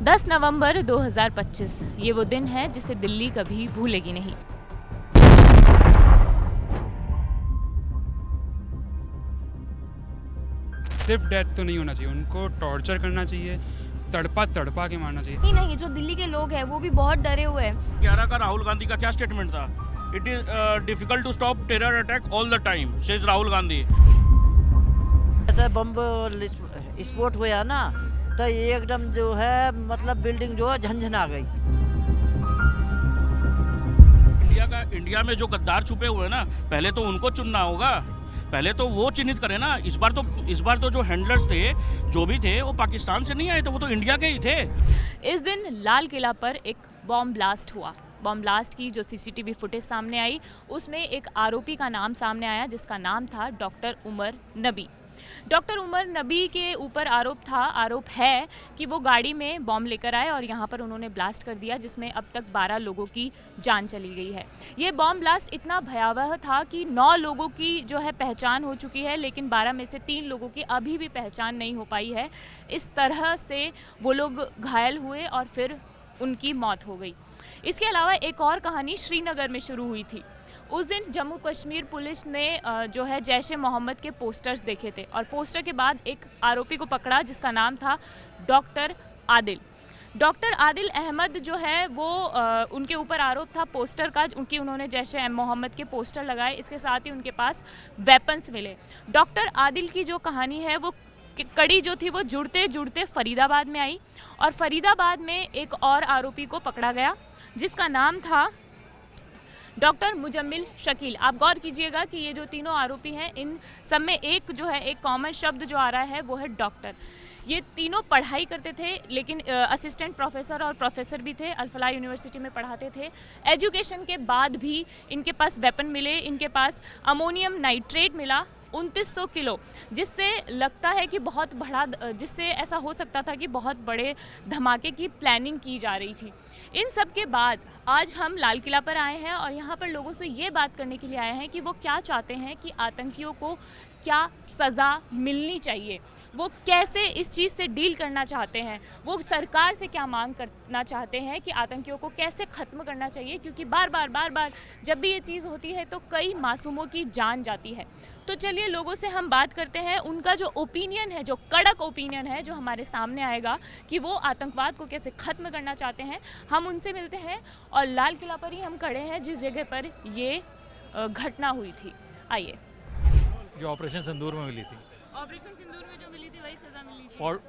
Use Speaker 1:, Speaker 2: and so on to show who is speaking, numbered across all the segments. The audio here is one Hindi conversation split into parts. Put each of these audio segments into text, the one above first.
Speaker 1: 10 नवंबर 2025 ये वो दिन है जिसे दिल्ली कभी भूलेगी नहीं।
Speaker 2: सिर्फ डेथ तो नहीं होना चाहिए, उनको टॉर्चर करना चाहिए, तड़पा तड़पा के मारना चाहिए।
Speaker 3: नहीं, जो दिल्ली के लोग हैं वो भी बहुत डरे हुए हैं।
Speaker 4: 11 का राहुल गांधी का क्या स्टेटमेंट था? It is difficult to stop terror attack all the time, says Rahul Gandhi.
Speaker 5: ऐसा बम स्फोट हुआ ना तो ये एकदम जो है मतलब बिल्डिंग जो है झंझना गई।
Speaker 4: इंडिया में जो गद्दार छुपे हुए हैं ना, पहले तो उनको चुनना होगा, पहले तो वो चिन्हित करें ना। इस बार तो जो हैंडलर्स थे, जो भी थे, वो पाकिस्तान से नहीं आए थे, वो तो इंडिया के ही थे।
Speaker 1: इस दिन लाल किला पर एक बॉम्ब ब्लास्ट हुआ। बॉम्ब ब्लास्ट की जो सीसीटीवी फुटेज सामने आई उसमें एक आरोपी का नाम सामने आया जिसका नाम था डॉक्टर उमर नबी। डॉक्टर उमर नबी के ऊपर आरोप है कि वो गाड़ी में बॉम्ब लेकर आए और यहाँ पर उन्होंने ब्लास्ट कर दिया, जिसमें अब तक 12 लोगों की जान चली गई है। ये बॉम्ब ब्लास्ट इतना भयावह था कि 9 लोगों की जो है पहचान हो चुकी है, लेकिन 12 में से 3 लोगों की अभी भी पहचान नहीं हो पाई है। इस तरह से वो लोग घायल हुए और फिर उनकी मौत हो गई। इसके अलावा एक और कहानी श्रीनगर में शुरू हुई थी। उस दिन जम्मू कश्मीर पुलिस ने जो है जैश-ए मोहम्मद के पोस्टर्स देखे थे और पोस्टर के बाद एक आरोपी को पकड़ा जिसका नाम था डॉक्टर आदिल। डॉक्टर आदिल अहमद जो है वो उनके ऊपर आरोप था पोस्टर का, उन्होंने जैश-ए मोहम्मद के पोस्टर लगाए। इसके साथ ही उनके पास वेपन्स मिले। डॉक्टर आदिल की जो कहानी है वो कड़ी जो थी वो जुड़ते जुड़ते फरीदाबाद में आई और फरीदाबाद में एक और आरोपी को पकड़ा गया जिसका नाम था डॉक्टर मुजम्मिल शकील। आप गौर कीजिएगा कि ये जो तीनों आरोपी हैं इन सब में एक जो है एक कॉमन शब्द जो आ रहा है वो है डॉक्टर। ये तीनों पढ़ाई करते थे, लेकिन असिस्टेंट प्रोफेसर और प्रोफेसर भी थे, अल-फलाह यूनिवर्सिटी में पढ़ाते थे। एजुकेशन के बाद भी इनके पास वेपन मिले, इनके पास अमोनियम नाइट्रेट मिला 2900 किलो, जिससे लगता है कि बहुत बड़ा, जिससे ऐसा हो सकता था कि बहुत बड़े धमाके की प्लानिंग की जा रही थी। इन सब के बाद आज हम लाल किला पर आए हैं और यहाँ पर लोगों से ये बात करने के लिए आए हैं कि वो क्या चाहते हैं कि आतंकियों को क्या सज़ा मिलनी चाहिए, वो कैसे इस चीज़ से डील करना चाहते हैं, वो सरकार से क्या मांग करना चाहते हैं कि आतंकियों को कैसे ख़त्म करना चाहिए, क्योंकि बार बार जब भी ये चीज़ होती है तो कई मासूमों की जान जाती है। तो चलिए लोगों से हम बात करते हैं, उनका जो ओपिनियन है, जो कड़क ओपिनियन है जो हमारे सामने आएगा कि वो आतंकवाद को कैसे ख़त्म करना चाहते हैं, हम उनसे मिलते हैं। और लाल किला पर ही हम खड़े हैं जिस जगह पर ये घटना हुई थी। आइए।
Speaker 6: जो ऑपरेशन सिंदूर में मिली थी,
Speaker 1: ऑपरेशन सिंदूर में जो मिली थी वही सज़ा मिलनी चाहिए।
Speaker 6: और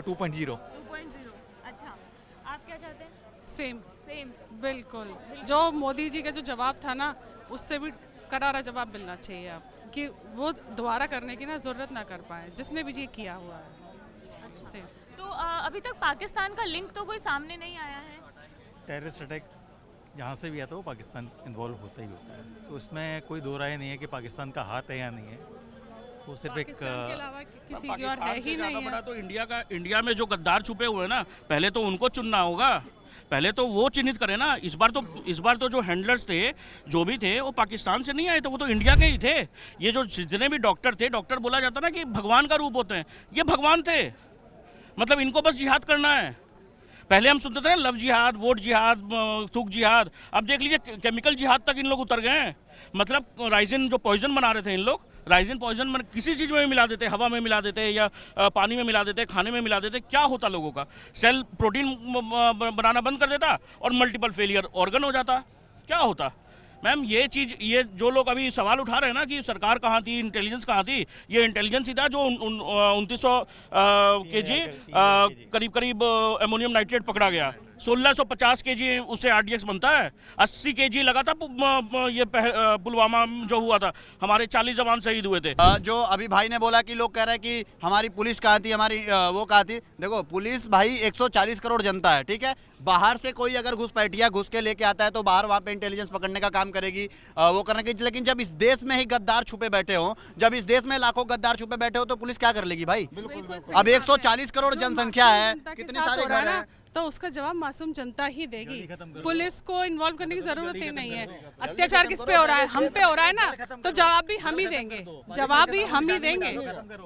Speaker 6: 2.0।
Speaker 1: अच्छा, आप क्या चाहते हैं?
Speaker 7: सेम बिल्कुल। जो मोदी जी का जो जवाब था ना, उससे भी करारा जवाब मिलना चाहिए आप, कि वो दोबारा करने की ना ज़रूरत ना कर पाए जिसने भी ये किया हुआ है। सेम।
Speaker 1: तो अभी तक पाकिस्तान का लिंक तो कोई सामने नहीं आया है।
Speaker 6: टेररिस्ट अटैक जहाँ से भी आता है वो पाकिस्तान इन्वॉल्व होता ही होता है, तो उसमें कोई दो राय नहीं है कि पाकिस्तान का हाथ है या नहीं है। वो सिर्फ एक
Speaker 7: के अलावा किसी की और है ही नहीं है।
Speaker 4: बड़ा तो इंडिया में जो गद्दार छुपे हुए हैं ना, पहले तो उनको चुनना होगा, पहले तो वो चिन्हित करें ना। इस बार तो जो हैंडलर्स थे, जो भी थे, वो पाकिस्तान से नहीं आए थे, वो तो इंडिया के ही थे। ये जो जितने भी डॉक्टर थे, डॉक्टर बोला जाता ना कि भगवान का रूप होते हैं, ये भगवान थे। मतलब इनको बस जिहाद करना है। पहले हम सुनते थे ना, लव जिहाद, वोट जिहाद, थूक जिहाद। अब देख लीजिए केमिकल जिहाद तक इन लोग उतर गए हैं। मतलब राइजिन जो पॉइजन बना रहे थे इन लोग, राइजिन पॉइजन किसी चीज़ में मिला देते, हवा में मिला देते या पानी में मिला देते, खाने में मिला देते। क्या होता लोगों का? सेल प्रोटीन बनाना बंद कर देता और मल्टीपल फेलियर ऑर्गन हो जाता। क्या होता मैम? ये जो लोग अभी सवाल उठा रहे हैं ना कि सरकार कहाँ थी, इंटेलिजेंस कहाँ थी, ये इंटेलिजेंस ही था जो 2900 केजी करीब अमोनियम नाइट्रेट पकड़ा गया। 1650 केजी उससे RDX बनता है। 80 केजी लगा था ये पुलवामा जो हुआ था, हमारे 40 जवान शहीद हुए थे।
Speaker 8: जो अभी भाई ने बोला कि लोग कह रहे हैं कि हमारी पुलिस कहाँ थी, हमारी वो कहाँ थी। देखो पुलिस भाई 140 करोड़ जनता है, ठीक है। बाहर से कोई अगर घुसपैठिया घुस के लेके आता है तो बाहर वहाँ पे इंटेलिजेंस पकड़ने का काम करेगी, वो करने की। लेकिन जब इस देश में ही गद्दार छुपे बैठे हो, जब इस देश में लाखों गद्दार छुपे बैठे हो, तो पुलिस क्या कर लेगी भाई? अब 140 करोड़ जनसंख्या है, कितने सारे घर हैं,
Speaker 7: तो उसका जवाब मासूम जनता ही देगी। पुलिस को इन्वॉल्व करने की जरूरत ही नहीं है। अत्याचार किस पे हो रहा है? हम पे हो रहा है ना, तो जवाब भी हम ही देंगे, जवाब भी हम ही देंगे।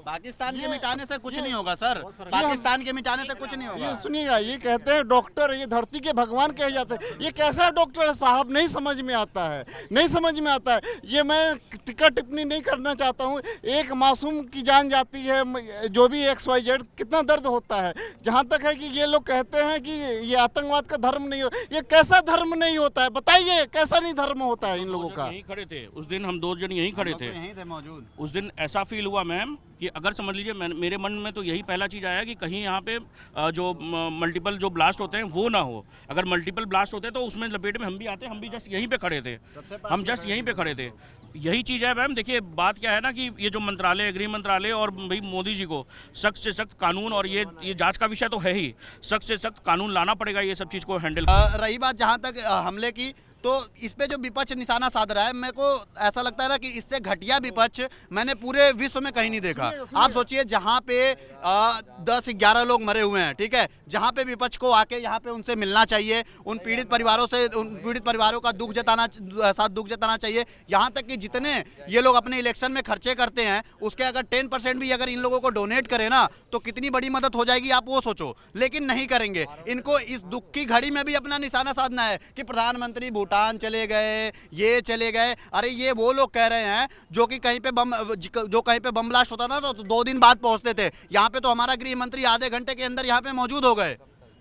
Speaker 8: पाकिस्तान के मिटाने से कुछ नहीं होगा सर, पाकिस्तान के मिटाने से कुछ नहीं होगा।
Speaker 9: ये सुनिएगा, ये कहते हैं डॉक्टर, ये धरती के भगवान कहे जाते हैं। ये कैसा डॉक्टर है साहब, नहीं समझ में आता है, नहीं समझ में आता है। ये मैं टिक्का टिप्पणी नहीं करना चाहता हूँ। एक मासूम की जान जाती है, जो भी XYZ, कितना दर्द होता है। जहाँ तक है कि ये लोग कहते हैं कि ये आतंकवाद का धर्म नहीं हो, ये कैसा धर्म नहीं होता है बताइए, कैसा नहीं धर्म होता है इन लोगों का।
Speaker 4: यहीं खड़े थे उस दिन, हम 2 जन यहीं खड़े थे,
Speaker 8: यहीं थे मौजूद।
Speaker 4: उस दिन ऐसा फील हुआ मैम कि अगर समझ लीजिए, मेरे मन में तो यही पहला चीज़ आया कि कहीं यहाँ पे जो मल्टीपल जो ब्लास्ट होते हैं वो ना हो। अगर मल्टीपल ब्लास्ट होते तो उसमें लपेट में हम भी आते, हम भी जस्ट यहीं पे खड़े थे, हम जस्ट यहीं पे खड़े थे। यही चीज़ है मैम। देखिए बात क्या है ना कि ये जो मंत्रालय, गृह मंत्रालय और भाई मोदी जी को सख्त से सख्त कानून, और ये जांच का विषय तो है ही, सख्त से सख्त कानून लाना पड़ेगा ये सब चीज़ को हैंडल।
Speaker 8: रही बात जहाँ तक हमले की, तो इस पे जो विपक्ष निशाना साध रहा है, मेरे को ऐसा लगता है ना कि इससे घटिया विपक्ष मैंने पूरे विश्व में कहीं नहीं देखा। आप सोचिए, जहाँ पे 10-11 लोग मरे हुए हैं, ठीक है, जहाँ पे विपक्ष को आके यहाँ पे उनसे मिलना चाहिए, उन पीड़ित परिवारों से, उन पीड़ित परिवारों का दुख जताना चाहिए। यहाँ तक कि जितने ये लोग अपने इलेक्शन में खर्चे करते हैं, उसके अगर 10% भी अगर इन लोगों को डोनेट करें ना, तो कितनी बड़ी मदद हो जाएगी, आप वो सोचो। लेकिन नहीं करेंगे। इनको इस दुख की घड़ी में भी अपना निशाना साधना है कि प्रधानमंत्री भूटान चले गए, ये चले गए। अरे ये वो लोग कह रहे हैं जो कि कहीं पे बम ब्लास्ट होता था तो 2 दिन बाद पहुंचते थे। यहाँ पे तो हमारा गृह मंत्री आधे घंटे के अंदर यहाँ पे मौजूद हो गए।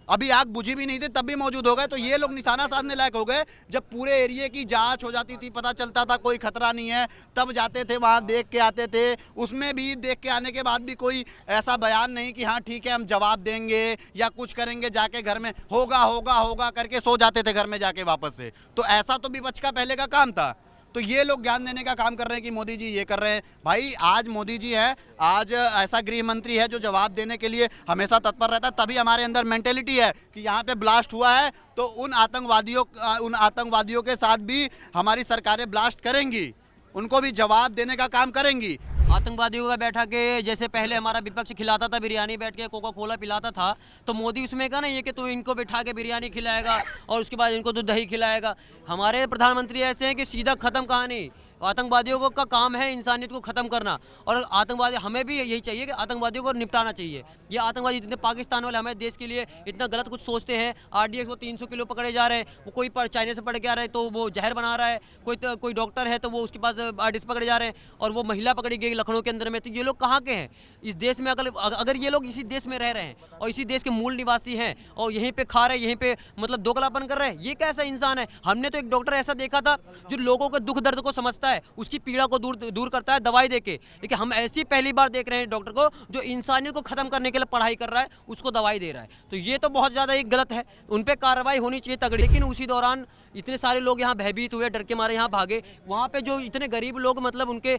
Speaker 8: अभी आग बुझी भी नहीं थी तब भी मौजूद हो गए। तो ये लोग निशाना साधने लायक हो गए। जब पूरे एरिया की जांच हो जाती थी, पता चलता था कोई खतरा नहीं है, तब जाते थे वहाँ, देख के आते थे। उसमें भी देख के आने के बाद भी कोई ऐसा बयान नहीं कि हाँ ठीक है हम जवाब देंगे या कुछ करेंगे, जाके घर में होगा करके सो जाते थे घर में जाके वापस से। तो ऐसा तो विपक्ष का पहले का काम था। तो ये लोग ज्ञान देने का काम कर रहे हैं कि मोदी जी ये कर रहे हैं। भाई आज मोदी जी है, आज ऐसा गृह मंत्री है जो जवाब देने के लिए हमेशा तत्पर रहता है। तभी हमारे अंदर मेंटेलिटी है कि यहाँ पे ब्लास्ट हुआ है तो उन आतंकवादियों के साथ भी हमारी सरकारें ब्लास्ट करेंगी, उनको भी जवाब देने का काम करेंगी।
Speaker 10: आतंकवादियों का बैठा के, जैसे पहले हमारा विपक्ष खिलाता था बिरयानी, बैठ के कोका कोला पिलाता था, तो मोदी उसमें का ना ये कि तू इनको बिठा के बिरयानी खिलाएगा और उसके बाद इनको दूध दही खिलाएगा। हमारे प्रधानमंत्री ऐसे हैं कि सीधा ख़त्म कहानी। आतंकवादियों को का काम है इंसानियत को ख़त्म करना, और आतंकवादी, हमें भी यही चाहिए कि आतंकवादियों को निपटाना चाहिए। ये आतंकवादी जितने पाकिस्तान वाले हमारे देश के लिए इतना गलत कुछ सोचते हैं। RDX वो 300 किलो पकड़े जा रहे हैं, वो कोई चाइना से पकड़ के आ रहा है तो वो जहर बना रहा है, कोई डॉक्टर है तो वो उसके पास RDX पकड़े जा रहे हैं, और वो महिला पकड़ी गई लखनऊ के अंदर में। तो ये लोग कहाँ के हैं इस देश में? अगर ये लोग इसी देश में रह रहे हैं और इसी देश के मूल निवासी हैं और यहीं पे खा रहे हैं, यहीं पे मतलब दोगलापन कर रहे हैं, ये कैसा इंसान है? हमने तो एक डॉक्टर ऐसा देखा था जो लोगों के दुख दर्द को समझता है, उसकी पीड़ा को दूर करता है दवाई देके। लेकिन हम ऐसी पहली बार देख रहे हैं डॉक्टर को जो इंसानियत को खत्म करने के लिए पढ़ाई कर रहा है, उसको दवाई दे रहा है। तो ये तो बहुत ज़्यादा एक गलत है, उन पे कार्रवाई होनी चाहिए तगड़ी। लेकिन उसी दौरान इतने सारे लोग यहाँ भयभीत हुए, डर के मारे यहाँ भागे। वहाँ पे जो इतने गरीब लोग, मतलब उनके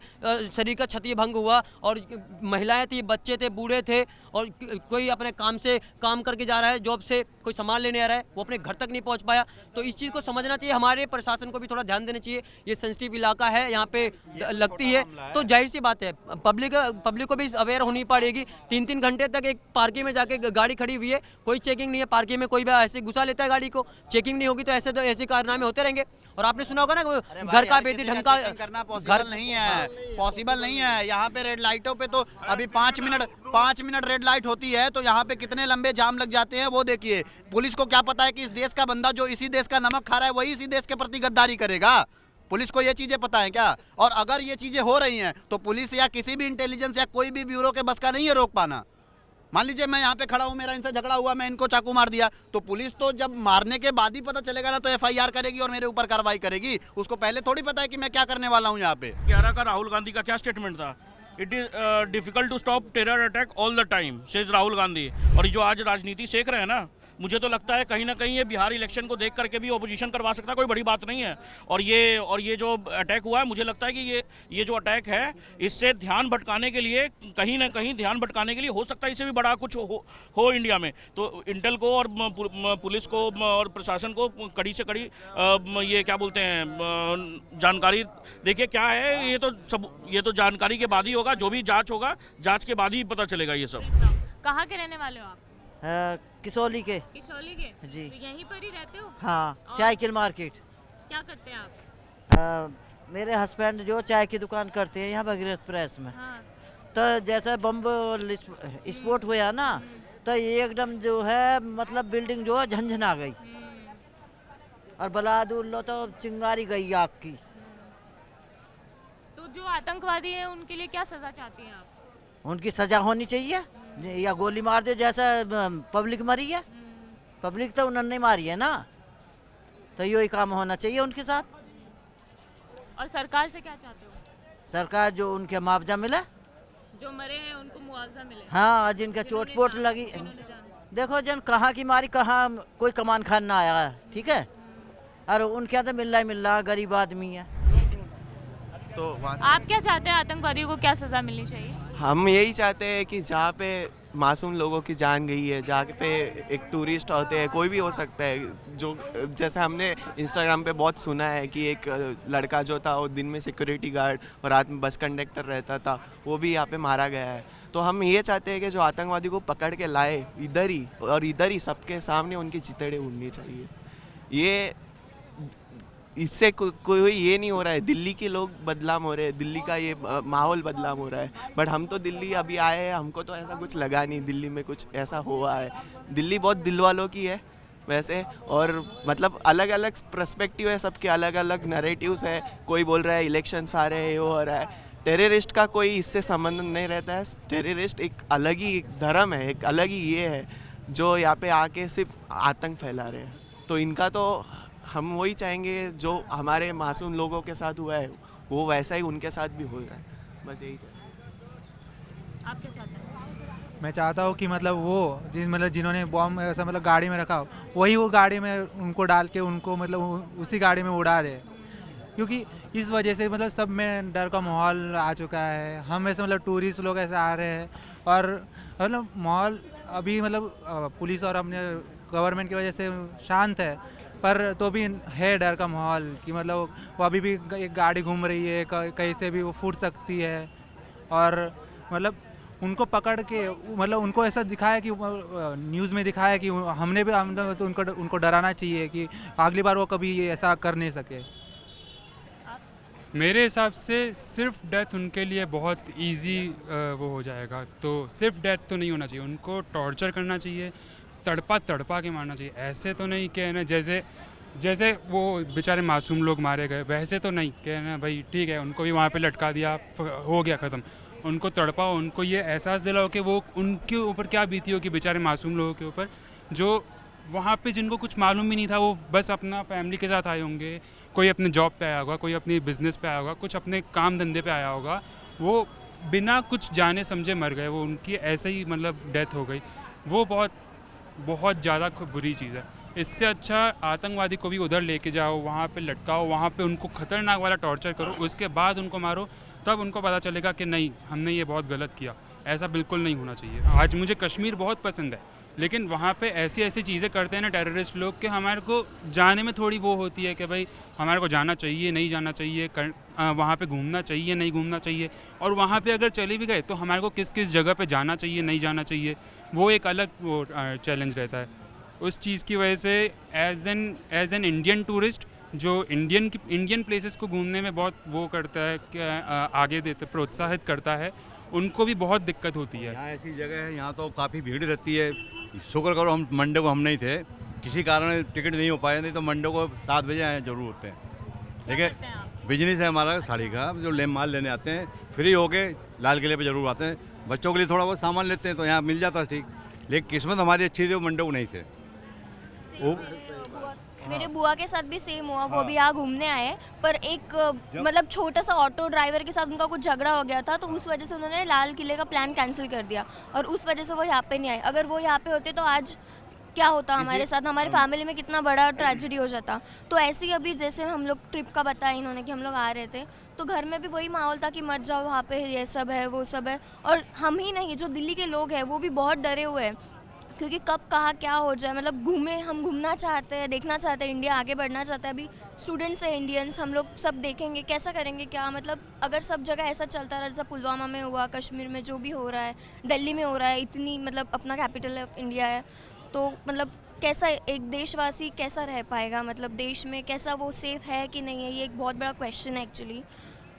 Speaker 10: शरीर का क्षति भंग हुआ, और महिलाएं थी, बच्चे थे, बूढ़े थे, और कोई अपने काम करके जा रहा है, जॉब से कोई सामान लेने आ रहा है, वो अपने घर तक नहीं पहुँच पाया। तो इस चीज़ को समझना चाहिए, हमारे प्रशासन को भी थोड़ा ध्यान देना चाहिए। ये सेंसिटिव इलाका है, यहाँ पे लगती है तो जाहिर सी बात है पब्लिक को भी अवेयर होनी पड़ेगी। 3-3 घंटे तक एक पार्किंग में जाके गाड़ी खड़ी हुई है, कोई चेकिंग नहीं है। पार्किंग में कोई भी ऐसे घुसा लेता है गाड़ी को, चेकिंग नहीं होगी तो ऐसे कारनामे होते रहेंगे। और आपने सुना होगा ना, घर का बेदी ढंग का
Speaker 8: करना पॉसिबल नहीं है। यहाँ पे रेड लाइटों पे तो अभी 5 मिनट रेड लाइट होती है तो यहाँ पे कितने लंबे जाम लग जाते हैं, वो देखिए। पुलिस को क्या पता है कि इस देश का बंदा जो इसी देश का नमक खा रहा है वही इसी देश के प्रति गद्दारी करेगा? पुलिस को ये चीजें पता है क्या? और अगर ये चीजें हो रही हैं तो पुलिस या किसी भी इंटेलिजेंस या कोई भी ब्यूरो के बस का नहीं है रोक पाना। मान लीजिए मैं यहाँ पे खड़ा हूँ, मेरा इनसे झगड़ा हुआ, मैं इनको चाकू मार दिया, तो पुलिस तो जब मारने के बाद ही पता चलेगा ना, तो FIR करेगी और मेरे ऊपर कार्रवाई करेगी। उसको पहले थोड़ी पता है कि मैं क्या करने वाला हूँ यहाँ पे।
Speaker 4: 11 का राहुल गांधी का क्या स्टेटमेंट था? It is difficult to stop terror attack all the time, says Rahul Gandhi. और जो आज राजनीति सीख रहे हैं ना, मुझे तो लगता है कहीं ना कहीं ये बिहार इलेक्शन को देख करके भी ऑपोजिशन करवा सकता है, कोई बड़ी बात नहीं है। और ये जो अटैक हुआ है, मुझे लगता है कि ये जो अटैक है, इससे ध्यान भटकाने के लिए, कहीं ना कहीं ध्यान भटकाने के लिए हो सकता है इससे भी बड़ा कुछ हो इंडिया में। तो इंटेल को और पुलिस को और प्रशासन को कड़ी से कड़ी ये क्या बोलते हैं जानकारी देखिए क्या है। ये तो जानकारी के बाद ही होगा, जो भी जाँच होगा, जाँच के बाद ही पता चलेगा ये सब।
Speaker 1: कहाँ के रहने वाले हो आप?
Speaker 5: किसौली के।
Speaker 1: करौली के?
Speaker 5: जी।
Speaker 1: तो यहीं पर ही रहते हो?
Speaker 5: हाँ,
Speaker 1: और
Speaker 5: साइकिल मार्केट।
Speaker 1: क्या करते हैं आप?
Speaker 5: मेरे हस्बैंड जो चाय की दुकान करते हैं यहाँ भगीरथ प्रेस में।
Speaker 1: हाँ।
Speaker 5: तो जैसे बम स्फोट हुआ ना, तो एकदम जो है मतलब बिल्डिंग जो है झंझना गई और बलादुल्लो तो चिंगारी गई आग की।
Speaker 1: तो जो आतंकवादी हैं उनके लिए क्या सजा चाहती हैं आप?
Speaker 5: उनकी सजा होनी चाहिए या गोली मार दो जैसा पब्लिक मरी है। पब्लिक तो उन्होंने नहीं मारी है ना, तो यही काम होना चाहिए उनके साथ।
Speaker 1: और सरकार से क्या चाहते हो?
Speaker 5: सरकार जो उनके मुआवजा मिले,
Speaker 1: जो मरे हैं उनको मुआवजा मिले।
Speaker 5: हाँ, जिनका
Speaker 1: जिन्होंने
Speaker 5: चोट पोट
Speaker 1: जान-
Speaker 5: लगी।
Speaker 1: जिन्होंने जान-
Speaker 5: देखो जन कहाँ की मारी, कहाँ कोई कमान खान ना आया है, ठीक है। और उनके यहाँ तो मिल रहा गरीब आदमी है।
Speaker 11: तो
Speaker 1: आप क्या चाहते हैं, आतंकवादियों को क्या सजा मिलनी चाहिए?
Speaker 11: हम यही चाहते हैं कि जहाँ पे मासूम लोगों की जान गई है, जहाँ पे एक टूरिस्ट होते हैं, कोई भी हो सकता है, जो जैसे हमने इंस्टाग्राम पे बहुत सुना है कि एक लड़का जो था वो दिन में सिक्योरिटी गार्ड और रात में बस कंडक्टर रहता था, वो भी यहाँ पे मारा गया है। तो हम ये चाहते हैं कि जो आतंकवादी को पकड़ के लाए इधर ही सबके सामने उनकी चितड़े उड़नी चाहिए। ये इससे कोई ये नहीं हो रहा है, दिल्ली के लोग बदनाम हो रहे हैं, दिल्ली का ये माहौल बदनाम हो रहा है। बट हम तो दिल्ली अभी आए हैं, हमको तो ऐसा कुछ लगा नहीं दिल्ली में कुछ ऐसा हुआ है। दिल्ली बहुत दिल वालों की है वैसे, और मतलब अलग अलग पर्सपेक्टिव है, सबके अलग अलग नैरेटिव्स है। कोई बोल रहा है इलेक्शंस आ रहे हैं, ये हो रहा है। टेररिस्ट का कोई इससे संबंध नहीं रहता है। टेररिस्ट एक अलग ही धर्म है, एक अलग ही ये है जो यहाँ पे आके सिर्फ आतंक फैला रहे हैं। तो इनका तो हम वही चाहेंगे जो हमारे मासूम लोगों के साथ हुआ है वो वैसा ही उनके साथ भी हो जाए, बस यही चाहिए।
Speaker 1: आप क्या चाहते हैं?
Speaker 12: मैं चाहता हूँ कि मतलब वो जिन्होंने बॉम्ब ऐसा मतलब गाड़ी में रखा हो, वही वो गाड़ी में उनको डाल के उनको मतलब उसी गाड़ी में उड़ा दे। क्योंकि इस वजह से मतलब सब में डर का माहौल आ चुका है। हम ऐसे मतलब टूरिस्ट लोग ऐसे आ रहे हैं और मतलब माहौल अभी मतलब पुलिस और अपने गवर्नमेंट की वजह से शांत है, पर तो भी है डर का माहौल कि मतलब वो अभी भी एक गाड़ी घूम रही है, कहीं से भी वो फूट सकती है। और मतलब उनको पकड़ के मतलब उनको ऐसा दिखाया कि न्यूज़ में दिखाया कि हमने भी तो उनको डराना चाहिए कि अगली बार वो कभी ऐसा कर नहीं सके।
Speaker 2: मेरे हिसाब से सिर्फ डेथ उनके लिए बहुत इजी वो हो जाएगा। तो सिर्फ डेथ तो नहीं होना चाहिए, उनको टॉर्चर करना चाहिए, तड़पा के मारना चाहिए। ऐसे तो नहीं कि ना जैसे वो बेचारे मासूम लोग मारे गए वैसे तो नहीं कि ना भाई ठीक है उनको भी वहाँ पे लटका दिया, हो गया ख़त्म। उनको तड़पाओ, उनको ये एहसास दिलाओ कि वो उनके ऊपर क्या बीती हो कि बेचारे मासूम लोगों के ऊपर जो वहाँ पे जिनको कुछ मालूम भी नहीं था, वो बस अपना फैमिली के साथ आए होंगे, कोई अपने जॉब पे आया होगा, कोई अपनी बिज़नेस पे आया होगा, कुछ अपने काम धंधे पे आया होगा, वो बिना कुछ जाने समझे मर गए, वो उनकी ऐसे ही मतलब डेथ हो गई। वो बहुत ज़्यादा बुरी चीज़ है। इससे अच्छा आतंकवादी को भी उधर लेके जाओ, वहाँ पे लटकाओ, वहाँ पे उनको ख़तरनाक वाला टॉर्चर करो, उसके बाद उनको मारो, तब उनको पता चलेगा कि नहीं हमने ये बहुत गलत किया। ऐसा बिल्कुल नहीं होना चाहिए। आज मुझे कश्मीर बहुत पसंद है, लेकिन वहाँ पे ऐसी चीज़ें करते हैं ना टेररिस्ट लोग कि हमारे को जाने में थोड़ी वो होती है कि भाई हमारे को जाना चाहिए नहीं जाना चाहिए, वहाँ पे घूमना चाहिए नहीं घूमना चाहिए। और वहाँ पे अगर चले भी गए तो हमारे को किस किस जगह पे जाना चाहिए नहीं जाना चाहिए, वो एक अलग वो चैलेंज रहता है। उस चीज़ की वजह से एज एन इंडियन टूरिस्ट जो इंडियन प्लेसेस को घूमने में बहुत वो करता है कि आगे देते प्रोत्साहित करता है, उनको भी बहुत दिक्कत होती है।
Speaker 13: यहाँ ऐसी जगह है, यहाँ तो काफ़ी भीड़ रहती है। शुक्र करो हम मंडे को हम नहीं थे, किसी कारण टिकट नहीं हो पाए, नहीं तो मंडे को 7 बजे आए जरूर होते हैं। लेकिन बिजनेस है हमारा साड़ी का, जो माल लेने आते हैं फ्री होके लाल किले पे जरूर आते हैं। बच्चों के लिए थोड़ा बहुत सामान लेते हैं तो यहाँ मिल जाता है ठीक, लेकिन किस्मत हमारी अच्छी थी, वो मंडे को नहीं थे।
Speaker 3: मेरे बुआ के साथ भी सेम हुआ, वो भी यहाँ घूमने आए, पर एक मतलब छोटा सा ऑटो ड्राइवर के साथ उनका कुछ झगड़ा हो गया था, तो उस वजह से उन्होंने लाल किले का प्लान कैंसिल कर दिया और उस वजह से वो यहाँ पे नहीं आए। अगर वो यहाँ पे होते तो आज क्या होता हमारे साथ, हमारी फैमिली में कितना बड़ा ट्रेजेडी हो जाता। तो ऐसे ही अभी जैसे हम लोग ट्रिप का बताया इन्होंने कि हम लोग आ रहे थे, तो घर में भी वही माहौल था कि मत जाओ वहाँ पे, ये सब है वो सब है। और हम ही नहीं, जो दिल्ली के लोग हैं वो भी बहुत डरे हुए हैं, क्योंकि कब कहाँ क्या हो जाए। मतलब हम घूमना चाहते हैं, देखना चाहते हैं, इंडिया आगे बढ़ना चाहता है। अभी स्टूडेंट्स हैं इंडियंस, हम लोग सब देखेंगे कैसा करेंगे क्या। मतलब अगर सब जगह ऐसा चलता रहा, जैसा पुलवामा में हुआ, कश्मीर में जो भी हो रहा है, दिल्ली में हो रहा है, इतनी मतलब अपना कैपिटल ऑफ इंडिया है, तो मतलब कैसा एक देशवासी कैसा रह पाएगा, मतलब देश में कैसा वो सेफ है कि नहीं है, ये एक बहुत बड़ा क्वेश्चन है एक्चुअली।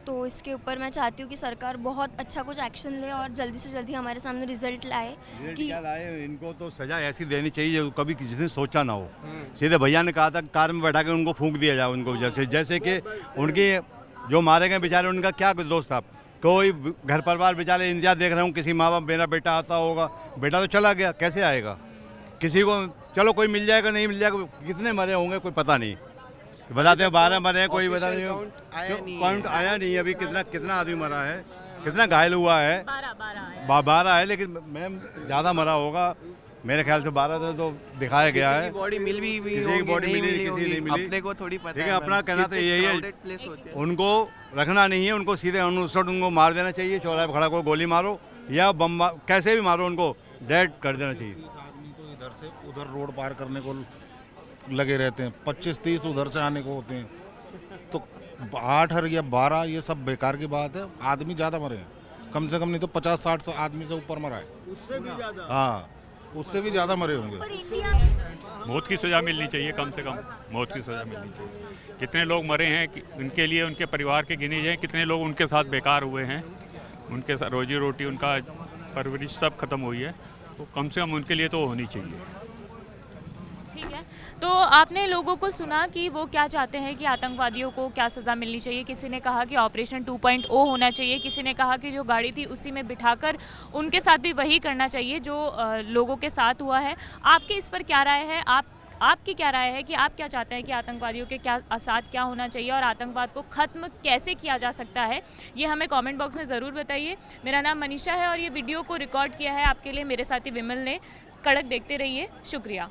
Speaker 3: तो इसके ऊपर मैं चाहती हूँ कि सरकार बहुत अच्छा कुछ एक्शन ले और जल्दी से जल्दी हमारे सामने रिजल्ट लाए कि
Speaker 13: क्या लाए। इनको तो सजा ऐसी देनी चाहिए जो कभी किसी ने सोचा ना हो। सीधे भैया ने कहा था कार में बैठा के उनको फूंक दिया जाए उनको, जैसे कि उनकी जो मारे गए बेचारे उनका क्या दोस्त था। कोई घर परिवार बेचारे इंतजार देख रहे हूँ, किसी माँ बाप मेरा बेटा आता होगा, बेटा तो चला गया कैसे आएगा। किसी को चलो कोई मिल जाएगा नहीं मिल जाएगा, कितने मरे होंगे कोई पता नहीं। बताते हैं 12 मरे हैं, कोई बता नहीं काउंट आया नहीं अभी। कितना आदमी मरा है, कितना घायल हुआ है। 12 है, लेकिन मैम ज़्यादा मरा होगा मेरे ख्याल से। 12 तो दिखाया गया है।
Speaker 11: बॉडी मिल भी
Speaker 13: किसी की बॉडी मिली किसी नहीं मिली,
Speaker 11: अपने को थोड़ी पता
Speaker 13: है। अपना कहना तो यही है, उनको रखना नहीं है, उनको सीधे उनको मार देना चाहिए। चौराहे पर खड़ा को गोली मारो या बम कैसे भी मारो, उनको डेड कर देना चाहिए।
Speaker 14: आदमी तो इधर से उधर रोड पार करने को लगे रहते हैं, 25-30 उधर से आने को होते हैं, तो 8 या 12 ये सब बेकार की बात है। आदमी ज़्यादा मरे हैं, कम से कम नहीं तो 50-60 आदमी से ऊपर मरा है, उससे भी ज़्यादा। हाँ, उससे भी ज़्यादा मरे होंगे।
Speaker 15: मौत की सज़ा मिलनी चाहिए, कम से कम मौत की सज़ा मिलनी चाहिए। कितने लोग मरे हैं उनके लिए उनके परिवार के गिने जाएँ, कितने लोग उनके साथ बेकार हुए हैं, उनके साथ रोजी रोटी उनका परवरिश सब खत्म हुई है, तो कम से कम उनके लिए तो होनी चाहिए।
Speaker 1: ठीक है, तो आपने लोगों को सुना कि वो क्या चाहते हैं कि आतंकवादियों को क्या सज़ा मिलनी चाहिए। किसी ने कहा कि ऑपरेशन 2.0 होना चाहिए, किसी ने कहा कि जो गाड़ी थी उसी में बिठाकर उनके साथ भी वही करना चाहिए जो लोगों के साथ हुआ है। आपकी इस पर क्या राय है? आपकी क्या राय है कि आप क्या चाहते हैं कि आतंकवादियों के साथ क्या होना चाहिए और आतंकवाद को ख़त्म कैसे किया जा सकता है, ये हमें कमेंट बॉक्स में ज़रूर बताइए। मेरा नाम मनीषा है और ये वीडियो को रिकॉर्ड किया है आपके लिए मेरे साथी विमल ने। कड़क देखते रहिए, शुक्रिया।